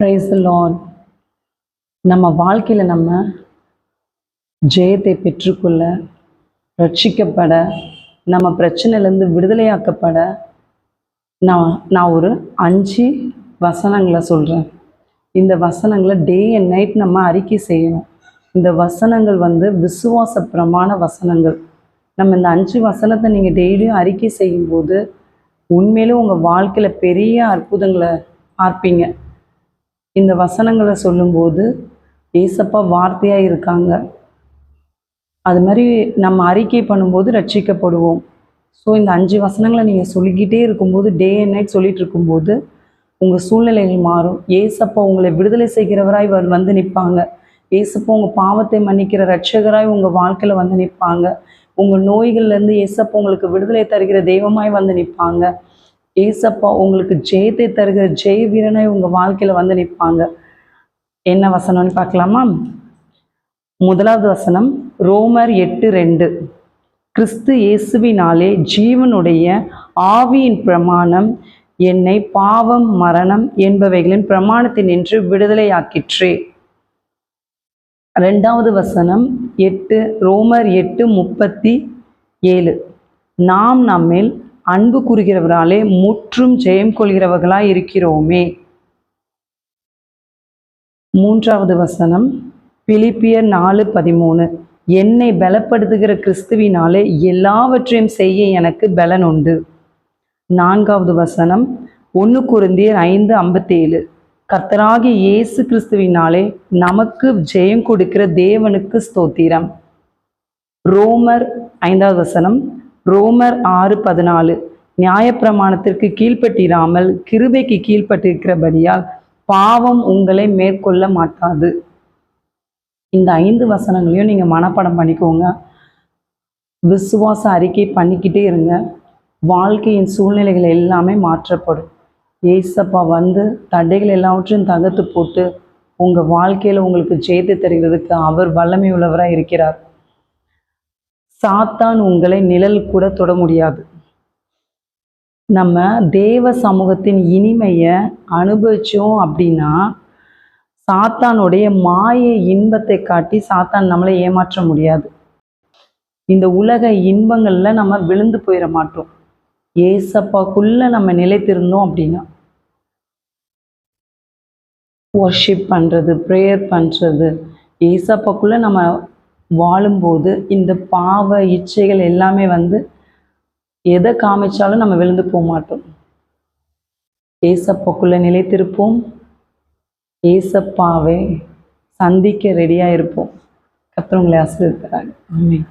Praise the Lord. நம்ம வாழ்க்கையில் நம்ம ஜெயத்தை பெற்றுக்கொள்ள, ரட்சிக்கப்பட, நம்ம பிரச்சனையிலேருந்து விடுதலையாக்கப்பட நான் ஒரு 5 வசனங்களை சொல்கிறேன். இந்த வசனங்களை டே அண்ட் நைட் நம்ம அறிக்கை செய்யணும். இந்த வசனங்கள் விசுவாச பிரமாண வசனங்கள். நம்ம இந்த 5 வசனத்தை நீங்கள் டெய்லியும் அறிக்கை செய்யும்போது உண்மையிலும் உங்கள் வாழ்க்கையில் பெரிய அற்புதங்களை பார்ப்பீங்க. இந்த வசனங்களை சொல்லும்போது ஏசப்பா வார்த்தையாக இருக்காங்க. அது மாதிரி நம்ம அறிக்கை பண்ணும்போது ரட்சிக்கப்படுவோம். ஸோ இந்த 5 வசனங்களை நீங்கள் சொல்லிக்கிட்டே இருக்கும்போது, டே அண்ட் நைட் சொல்லிகிட்டு இருக்கும்போது உங்கள் சூழ்நிலைகள் மாறும். ஏசப்பா உங்களை விடுதலை செய்கிறவராய் வந்து நிற்பாங்க. ஏசப்பா உங்கள் பாவத்தை மன்னிக்கிற ரட்சகராய் உங்கள் வாழ்க்கையில் வந்து நிற்பாங்க. உங்கள் நோய்கள்லேருந்து ஏசப்பா உங்களுக்கு விடுதலை தருகிற தெய்வமாய் வந்து நிற்பாங்க. ஏசப்பா உங்களுக்கு ஜெயத்தை தருகிற ஜெய வீரனாய் உங்கள் வாழ்க்கையில் வந்து நிற்பாங்க. என்ன வசனம்னு பார்க்கலாமா? முதலாவது வசனம் ரோமர் 8:2. கிறிஸ்து இயேசுவினாலே ஜீவனுடைய ஆவியின் பிரமாணம் என்னை பாவம் மரணம் என்பவைகளின் பிரமாணத்தினின்று விடுதலையாக்கிற்றே. 2வது வசனம் ரோமர் 8:37. நாம் நம்மில் அன்பு கூறுகிறவராலே முற்றும் ஜெயம் கொள்கிறவர்களாய் இருக்கிறோமே. 3வது வசனம் பிலிப்பியர் 4:13. என்னை பலப்படுத்துகிற கிறிஸ்துவினாலே எல்லாவற்றையும் செய்ய எனக்கு பலன் உண்டு. 4வது வசனம் 1 கொரிந்தியர் 5:57. கர்த்தராகிய இயேசு கிறிஸ்துவினாலே நமக்கு ஜெயம் கொடுக்கிற தேவனுக்கு ஸ்தோத்திரம். ரோமர் 5வது வசனம் ரோமர் 6:14. நியாயப்பிரமாணத்திற்கு கீழ்ப்பட்டிராமல் கிருபைக்கு கீழ்ப்பட்டிருக்கிறபடியால் பாவம் உங்களை மேற்கொள்ள மாட்டாது. இந்த 5 வசனங்களையும் நீங்கள் மனப்பாடம் பண்ணிக்கோங்க. விசுவாச அறிக்கை பண்ணிக்கிட்டே இருங்க. வாழ்க்கையின் சூழ்நிலைகள் எல்லாமே மாற்றப்படும். ஏசப்பா தடைகள் எல்லாவற்றையும் தகர்த்து போட்டு உங்கள் வாழ்க்கையில் உங்களுக்கு ஜெயத்தை தருகிறதுக்கு அவர் வல்லமை உள்ளவராக இருக்கிறார். சாத்தான் உங்களை நிழல் கூட தொட முடியாது. நம்ம தேவ சமூகத்தின் இனிமையை அனுபவிச்சோம் அப்படின்னா சாத்தானுடைய மாய இன்பத்தை காட்டி சாத்தான் நம்மளை ஏமாற்ற முடியாது. இந்த உலக இன்பங்களில் நம்ம விழுந்து போயிட மாட்டோம். ஏசப்பாக்குள்ள நம்ம நிலைத்திருந்தோம் அப்படின்னா வர்ஷிப் பண்ணுறது, ப்ரேயர் பண்ணுறது, ஏசப்பாக்குள்ள நம்ம வாழும்போது இந்த பாவ இச்சைகள் எல்லாமே எதை காமிச்சாலும் நம்ம விழுந்து போக மாட்டோம். ஏசப்பாக்குள்ள நிலைத்திருப்போம். ஏசப்பாவை சந்திக்க ரெடியாக இருப்போம். கர்த்தர் உங்களை ஆசீர்வதிப்பாராக. ஆமென்.